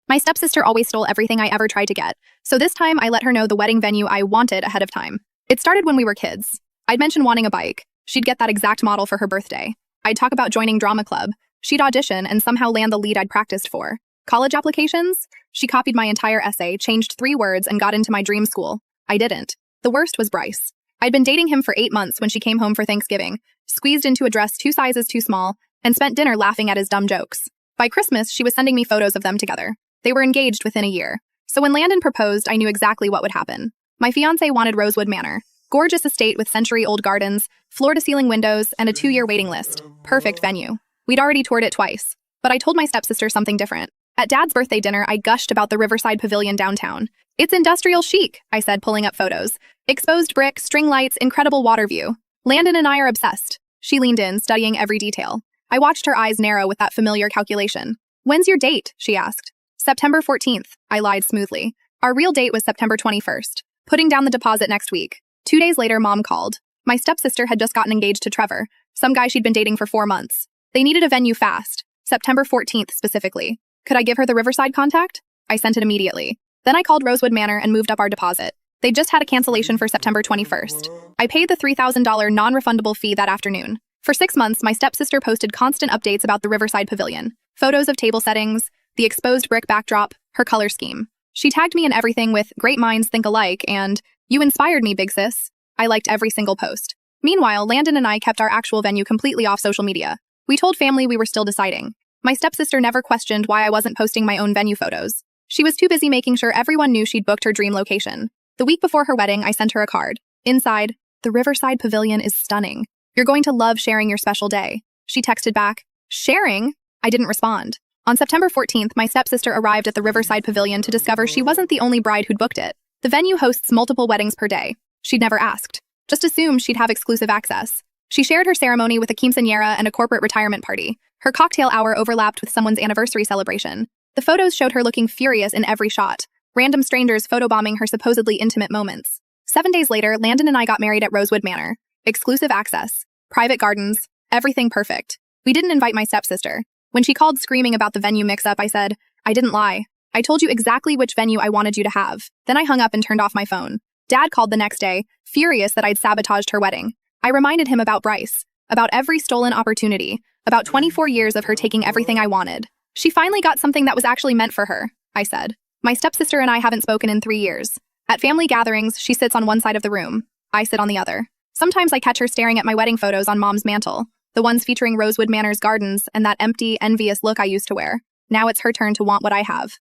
My stepsister always stole everything I ever tried to get, so this time I let her know the wedding venue I wanted ahead of time. It started when we were kids. I'd mention wanting a bike. She'd get that exact model for her birthday. I'd talk about joining drama club. She'd audition and somehow land the lead I'd practiced for. College applications? She copied my entire essay, changed 3 words, and got into my dream school. I didn't. The worst was Bryce. I'd been dating him for 8 months when she came home for Thanksgiving, squeezed into a dress 2 sizes too small, and spent dinner laughing at his dumb jokes. By Christmas, she was sending me photos of them together. They were engaged within a year. So when Landon proposed, I knew exactly what would happen. My fiancé wanted Rosewood Manor. Gorgeous estate with century-old gardens, floor-to-ceiling windows, and a 2-year waiting list. Perfect venue. We'd already toured it twice. But I told my stepsister something different. At Dad's birthday dinner, I gushed about the Riverside Pavilion downtown. It's industrial chic, I said, pulling up photos. Exposed brick, string lights, incredible water view. Landon and I are obsessed. She leaned in, studying every detail. I watched her eyes narrow with that familiar calculation. When's your date? She asked. September 14th, I lied smoothly. Our real date was September 21st. Putting down the deposit next week. 2 days later, Mom called. My stepsister had just gotten engaged to Trevor, some guy she'd been dating for 4 months. They needed a venue fast, September 14th specifically. Could I give her the Riverside contact? I sent it immediately. Then I called Rosewood Manor and moved up our deposit. They just had a cancellation for September 21st. I paid the $3,000 non-refundable fee that afternoon. For 6 months, my stepsister posted constant updates about the Riverside Pavilion. Photos of table settings, the exposed brick backdrop, her color scheme. She tagged me in everything with "Great minds think alike" and "You inspired me, big sis." I liked every single post. Meanwhile, Landon and I kept our actual venue completely off social media. We told family we were still deciding. My stepsister never questioned why I wasn't posting my own venue photos. She was too busy making sure everyone knew she'd booked her dream location. The week before her wedding, I sent her a card. Inside, "The Riverside Pavilion is stunning. You're going to love sharing your special day." She texted back, "Sharing?" I didn't respond. On September 14th, my stepsister arrived at the Riverside Pavilion to discover she wasn't the only bride who'd booked it. The venue hosts multiple weddings per day. She'd never asked. Just assumed she'd have exclusive access. She shared her ceremony with a quinceañera and a corporate retirement party. Her cocktail hour overlapped with someone's anniversary celebration. The photos showed her looking furious in every shot. Random strangers photobombing her supposedly intimate moments. 7 days later, Landon and I got married at Rosewood Manor. Exclusive access. Private gardens. Everything perfect. We didn't invite my stepsister. When she called screaming about the venue mix-up, I said, "I didn't lie. I told you exactly which venue I wanted you to have." Then I hung up and turned off my phone. Dad called the next day, furious that I'd sabotaged her wedding. I reminded him about Bryce, about every stolen opportunity, about 24 years of her taking everything I wanted. "She finally got something that was actually meant for her," I said. My stepsister and I haven't spoken in 3 years. At family gatherings, she sits on one side of the room. I sit on the other. Sometimes I catch her staring at my wedding photos on Mom's mantle, the ones featuring Rosewood Manor's gardens and that empty, envious look I used to wear. Now it's her turn to want what I have.